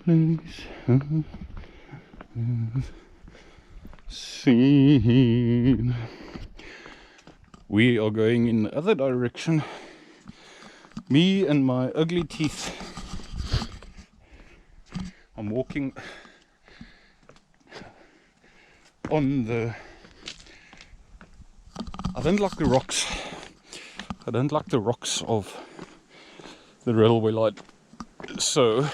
place seen. We are going in the other direction. Me and my ugly teeth. I'm walking on the... I don't like the rocks. I don't like the rocks of the railway line. So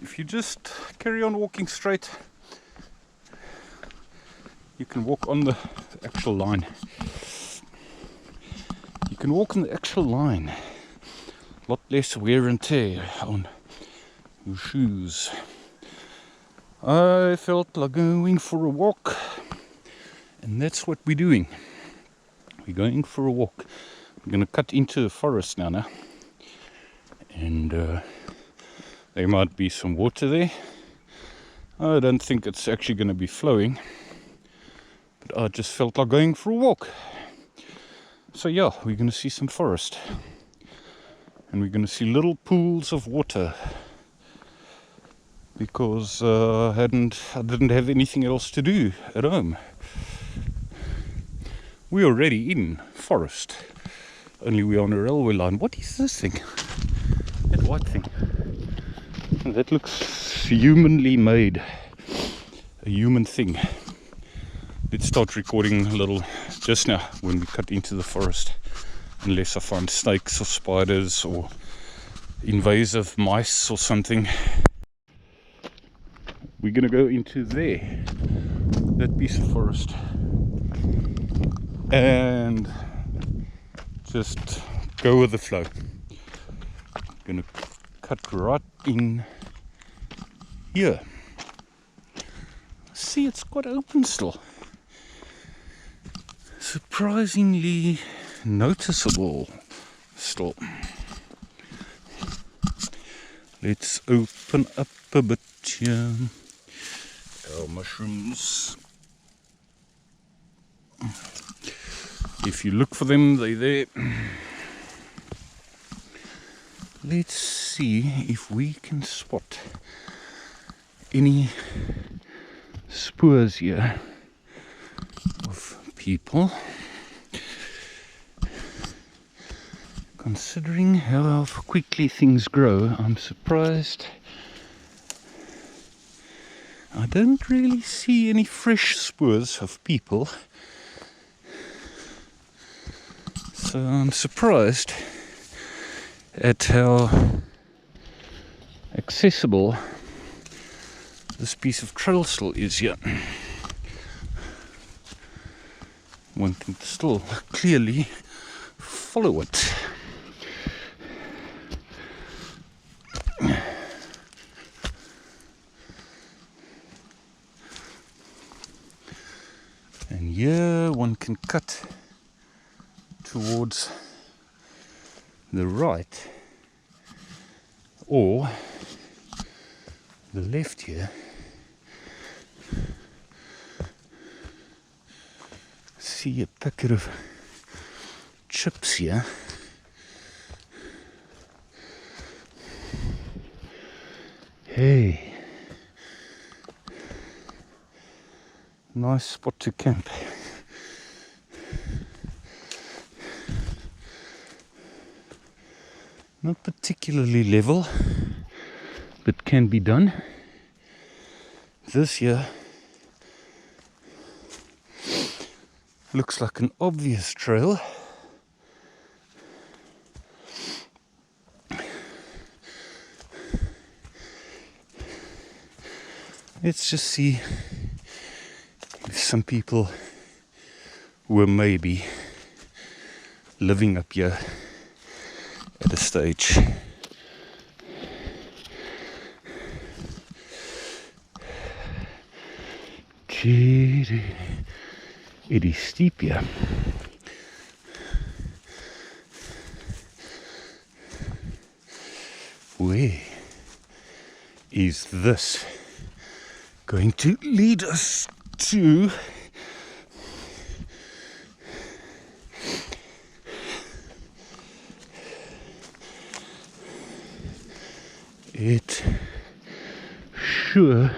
if you just carry on walking straight, you can walk on the actual line. You can walk on the actual line. A lot less wear and tear on your shoes. I felt like going for a walk, and that's what we're doing. We're going for a walk. We're going to cut into the forest now. And there might be some water there. I don't think it's actually going to be flowing, but I just felt like going for a walk. So yeah, we're going to see some forest, and we're going to see little pools of water, because I didn't have anything else to do at home. We're already in forest, only we're on a railway line. What is this thing? That white thing. That looks humanly made. A human thing. Let's start recording a little just now when we cut into the forest. Unless I find snakes or spiders or invasive mice or something. We're going to go into there. That piece of forest. And just go with the flow. Gonna cut right in here. See, it's quite open still. Surprisingly noticeable still. Let's open up a bit here. Our mushrooms. If you look for them, they're there. Let's see if we can spot any spurs here of people. Considering how quickly things grow, I'm surprised I don't really see any fresh spurs of people. So I'm surprised at how accessible this piece of trail still is here. One can still clearly follow it. And here one can cut towards the right or the left here. See a packet of chips here. Hey, nice spot to camp. Not particularly level, but can be done. This here looks like an obvious trail. Let's just see if some people were maybe living up here at a stage. Gee, it is steep here. Where is this going to lead us to? It sure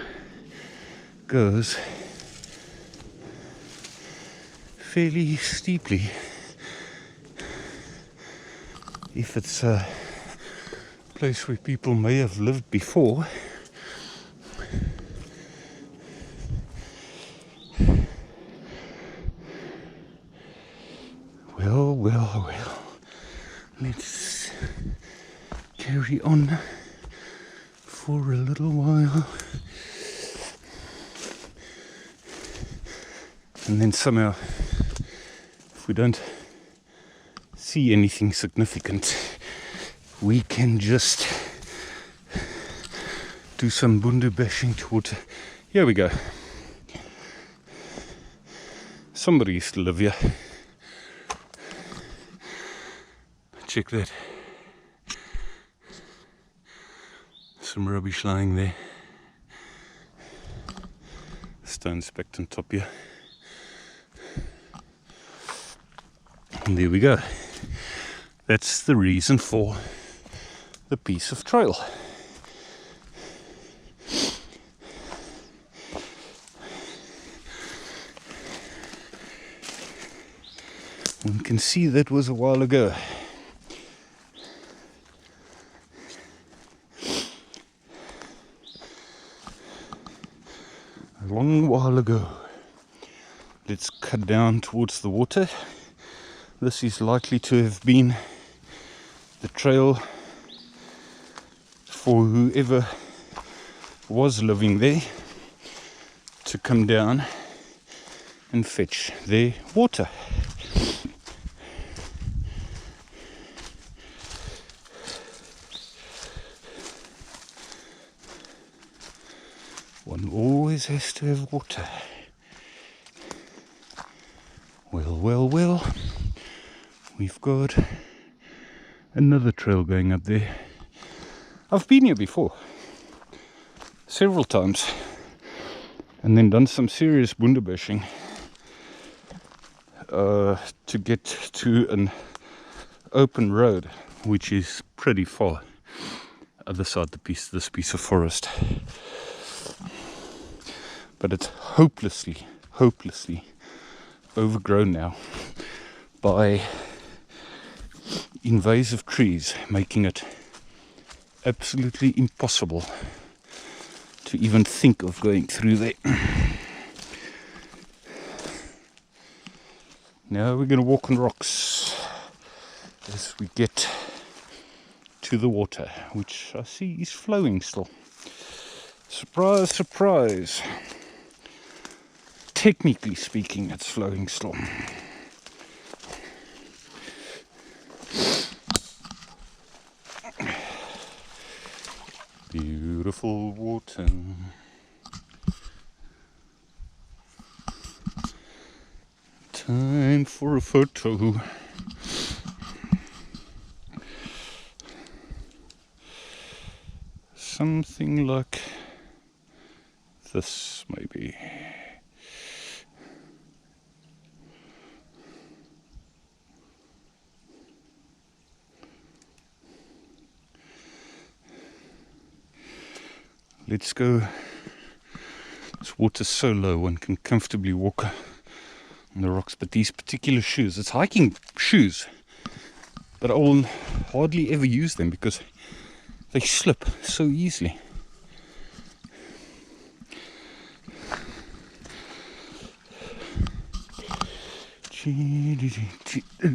goes fairly steeply. If it's a place where people may have lived before. Well, let's carry on for a little while. And then somehow, if we don't see anything significant, we can just do some bundu bashing towards. Here we go. Somebody used to live here. Check that. Some rubbish lying there. Stone specked on top here. And there we go. That's the reason for the piece of trail. One can see that was a while ago. A long while ago. Let's cut down towards the water. This is likely to have been the trail for whoever was living there to come down and fetch their water. One always has to have water. Well, we've got another trail going up there. I've been here before, several times, and then done some serious bundu bashing to get to an open road, which is pretty far other side this piece of forest. But it's hopelessly overgrown now by invasive trees, making it absolutely impossible to even think of going through there. Now we're going to walk on rocks as we get to the water, which I see is flowing still. Surprise, surprise. Technically speaking, it's flowing still. Beautiful water. Time for a photo. Something like this, maybe. Let's go. This water's so low one can comfortably walk on the rocks, but these particular shoes, it's hiking shoes, but I will hardly ever use them because they slip so easily.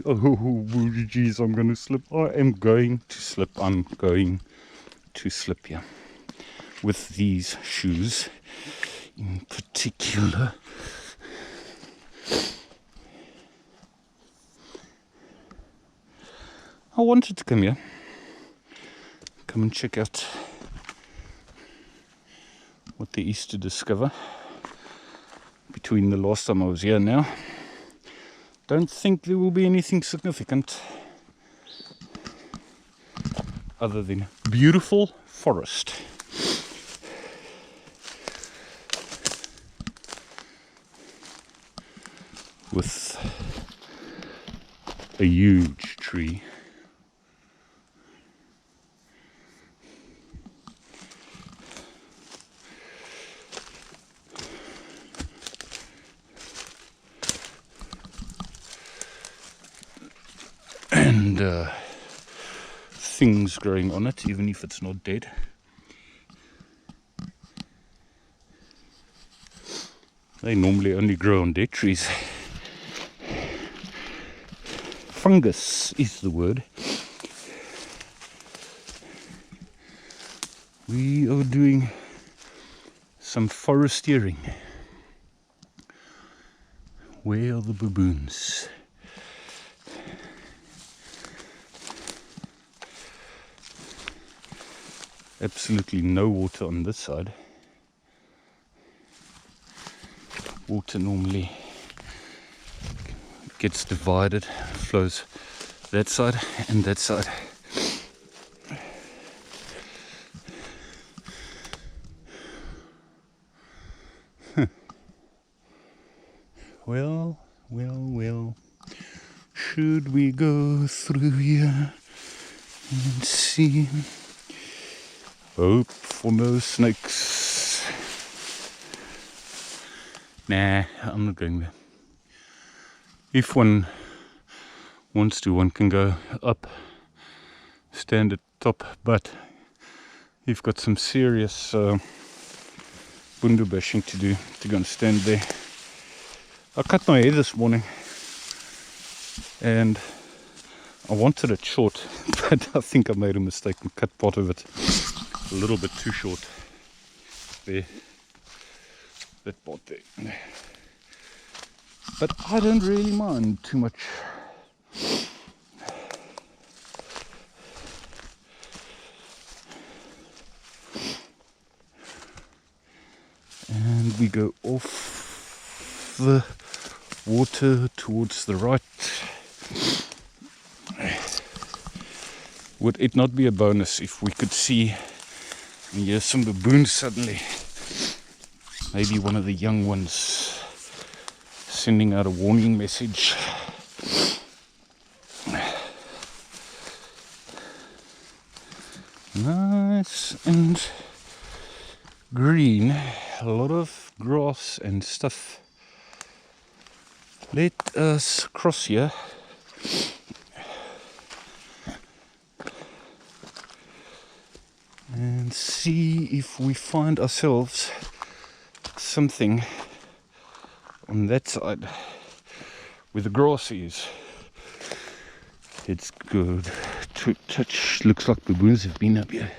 Oh geez, I'm going to slip. I am going to slip. I'm going to slip here with these shoes in particular. I wanted to come here, come and check out what there is to discover between the last time I was here and now. Don't think there will be anything significant other than beautiful forest. With a huge tree. things growing on it, even if it's not dead. They normally only grow on dead trees. Fungus is the word. We are doing some foresteering. Where are the baboons? Absolutely no water on this side. Water normally gets divided, flows that side and that side. Well, should we go through here and see? Hope for no snakes. Nah, I'm not going there. If one wants to, one can go up, stand at top, but you've got some serious bundu bashing to do to go and stand there. I cut my hair this morning and I wanted it short, but I think I made a mistake and cut part of it a little bit too short. There, that part there. But I don't really mind too much. And we go off the water towards the right. Would it not be a bonus if we could see and hear some baboons suddenly? Maybe one of the young ones sending out a warning message. Nice and green, a lot of grass and stuff. Let us cross here. And see if we find ourselves something on that side where the grass is. It's good to touch. Looks like baboons have been up here.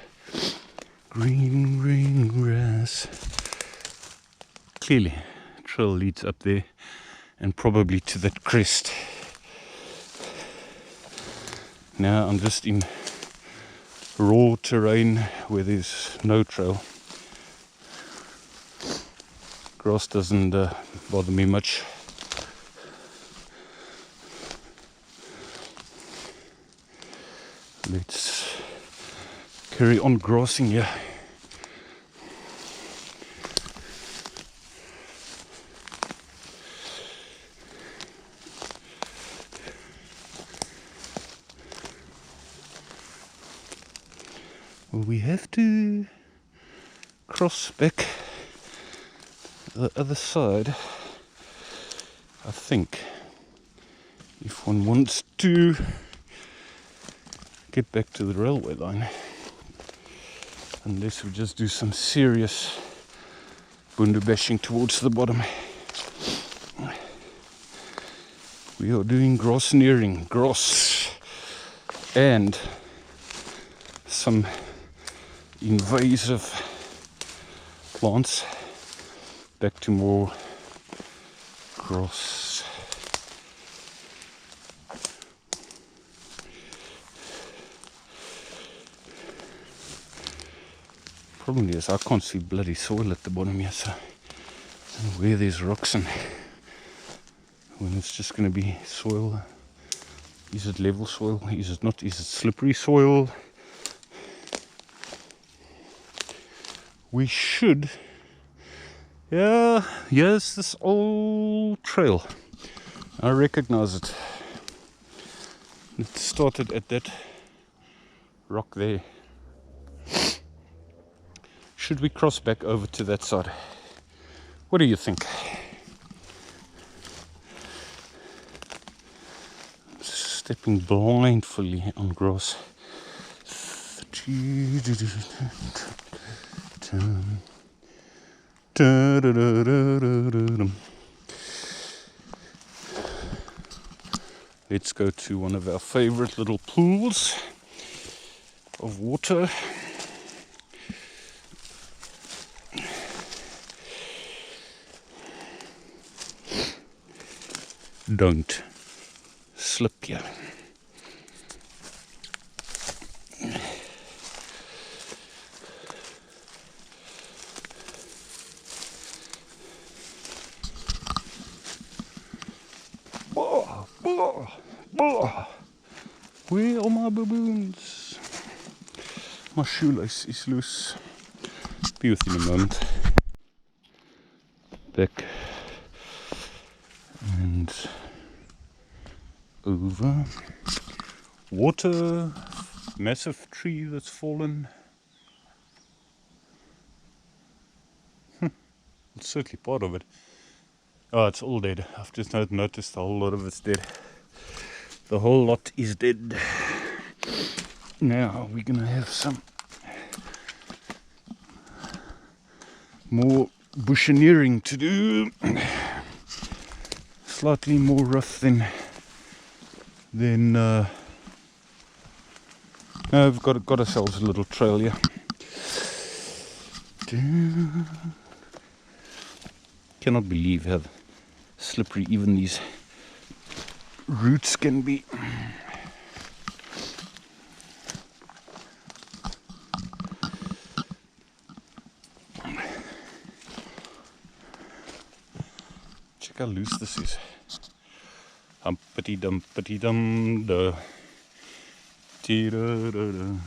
Green grass. Clearly, trail leads up there and probably to that crest. Now I'm just in raw terrain where there's no trail. Grass doesn't bother me much. Let's carry on grassing here. Well, we have to cross back the other side, I think, if one wants to get back to the railway line, unless we just do some serious bundu bashing towards the bottom. We are doing grasseneering, grass and some invasive plants. Back to more grass. Problem is I can't see bloody soil at the bottom here, so I don't know where there's rocks and when it's just going to be soil. Is it level soil? Is it not? Is it slippery soil? We should. Yeah, yes, this old trail. I recognize it. It started at that rock there. Should we cross back over to that side? What do you think? stepping blindly on grass. Let's go to one of our favorite little pools of water. Don't slip here. Where are my baboons? My shoelace is loose. Be with you in a moment. Back and over. Water. Massive tree that's fallen. It's certainly part of it. Oh, it's all dead. I've just noticed a whole lot of it's dead. The whole lot is dead. Now we're gonna have some more bushieneering to do. Slightly more rough than we've got ourselves a little trail here. Cannot believe how slippery even these roots can be. Check how loose this is. Humpity dumpity dum da. Tee-da-da-da.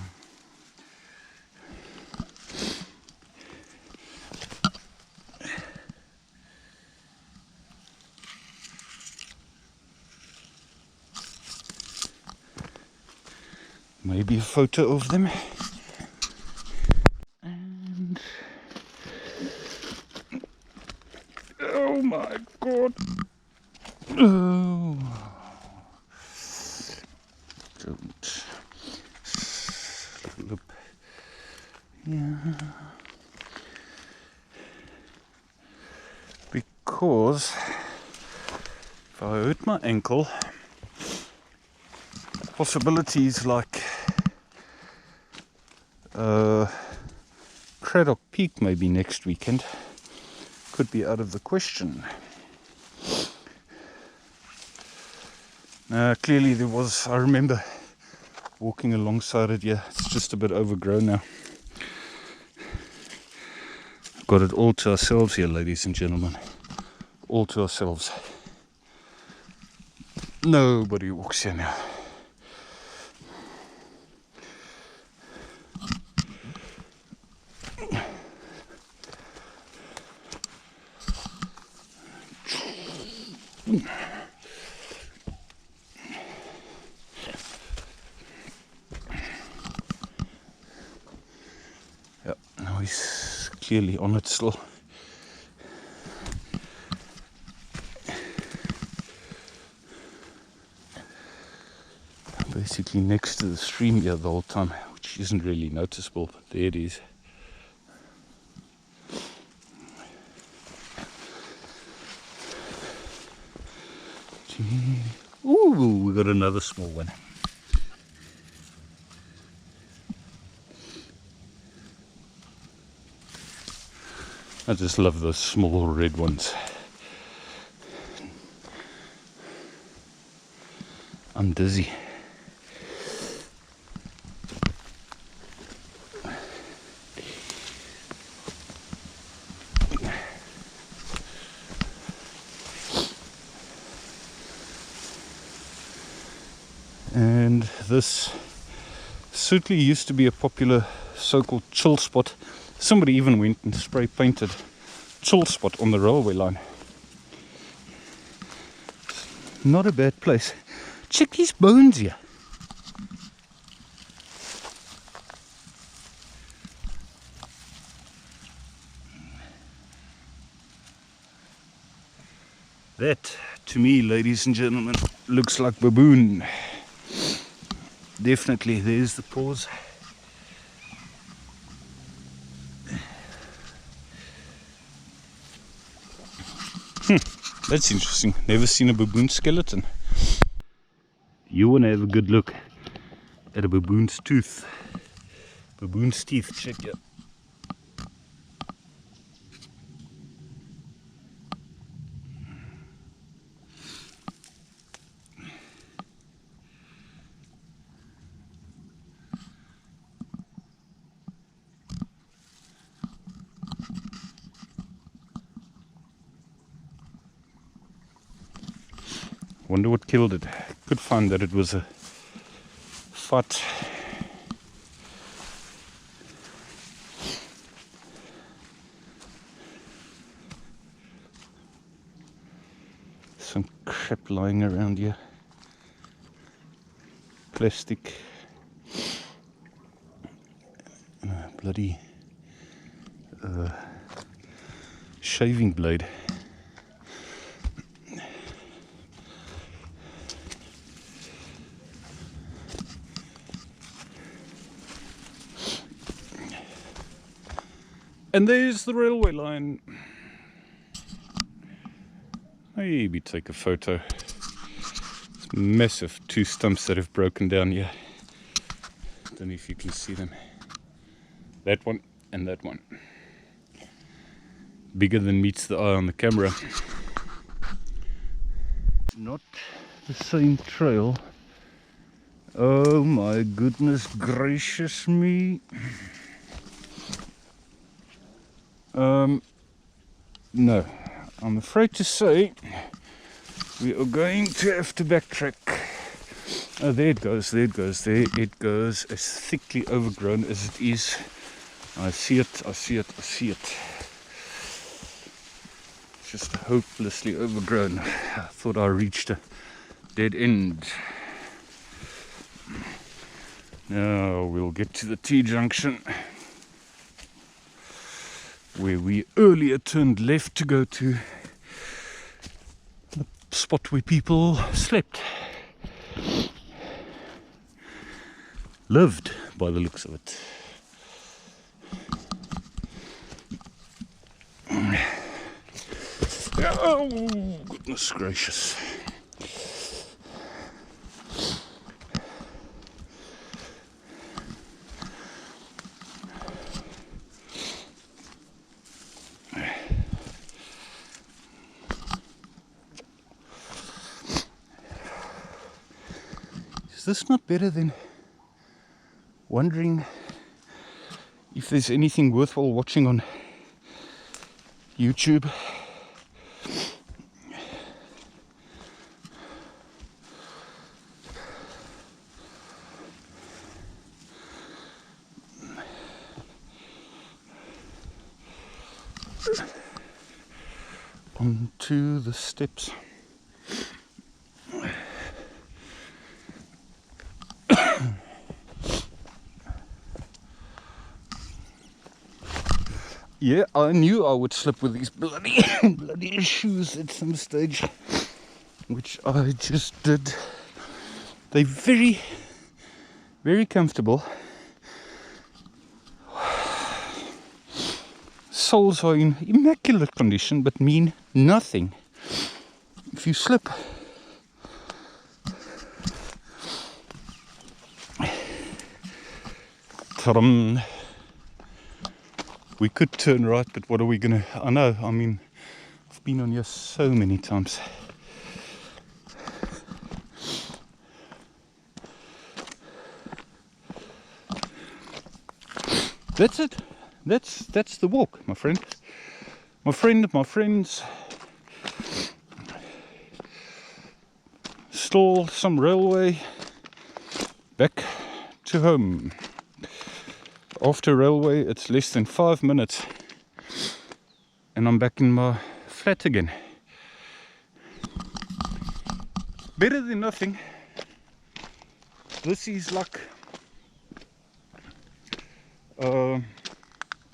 Maybe a photo of them. And oh my god. Oh. Don't slip. Yeah. Because if I hurt my ankle, possibilities like Craddock Peak maybe next weekend could be out of the question. Clearly there was, I remember walking alongside it. Yeah, it's just a bit overgrown now. Got it all to ourselves here, ladies and gentlemen. All to ourselves. Nobody walks here now. Yep, now he's clearly on it still. Basically next to the stream here the whole time, which isn't really noticeable, but there it is. Ooh, we got another small one. I just love those small red ones. I'm dizzy. And this certainly used to be a popular so-called chill spot. Somebody even went and spray painted chill spot on the railway line. Not a bad place. Check these bones here. That, to me, ladies and gentlemen, looks like baboon. definitely there's the pause. That's interesting. Never seen a baboon skeleton. You want to have a good look at a baboon's tooth. Baboon's teeth, check it. Wonder what killed it. Could find that it was a fight. Some crap lying around here. Plastic. Bloody shaving blade. And there's the railway line. Maybe take a photo. It's massive, two stumps that have broken down here. Don't know if you can see them. That one and that one. Bigger than meets the eye on the camera. Not the same trail. Oh my goodness gracious me. No, I'm afraid to say we are going to have to backtrack. Oh, there it goes, there it goes, there it goes, as thickly overgrown as it is. I see it, I see it, I see it. Just hopelessly overgrown. I thought I reached a dead end. Now we'll get to the T-junction, where we earlier turned left to go to the spot where people slept. Lived, by the looks of it. Oh, goodness gracious. Is this not better than wondering if there's anything worthwhile watching on YouTube? Onto the steps. Yeah, I knew I would slip with these bloody shoes at some stage, which I just did. They're very, very comfortable. Soles are in immaculate condition, but mean nothing if you slip. Ta-dum. We could turn right, but what are we gonna... I know, I mean, I've been on here so many times. That's it. That's the walk, my friend. My friends. Still some railway back to home. After railway, it's less than 5 minutes and I'm back in my flat again. Better than nothing. This is like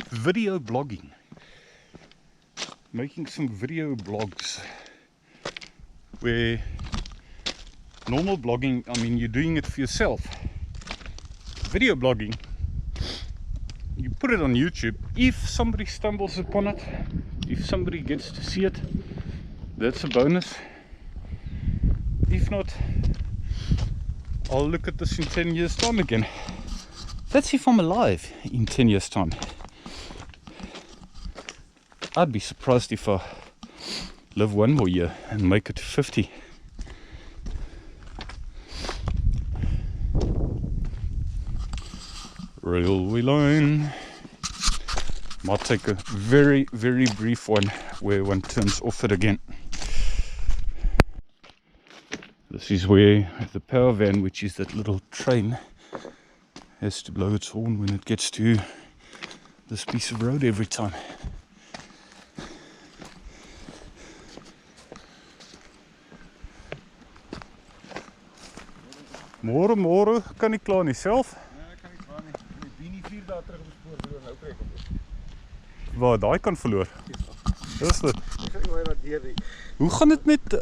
video blogging. Making some video blogs where normal blogging, I mean, you're doing it for yourself. video blogging. You put it on YouTube. If somebody stumbles upon it, if somebody gets to see it, that's a bonus. If not, I'll look at this in 10 years time again. That's if I'm alive in 10 years time. I'd be surprised if I live one more year and make it to 50. Railway line. Might take a very, very brief one where one turns off it again. This is where the power van, which is that little train, has to blow its horn when it gets to this piece of road every time. Môre, môre, kan nie klaar nie self. Nee, ek kan nie klaar nie. Ek het nie 4 dae terug op die spoor verloor, nou kry ek op. Waar daai kan verloor. Dis dit. Ek sê maar wat deur die. Hoe gaan dit met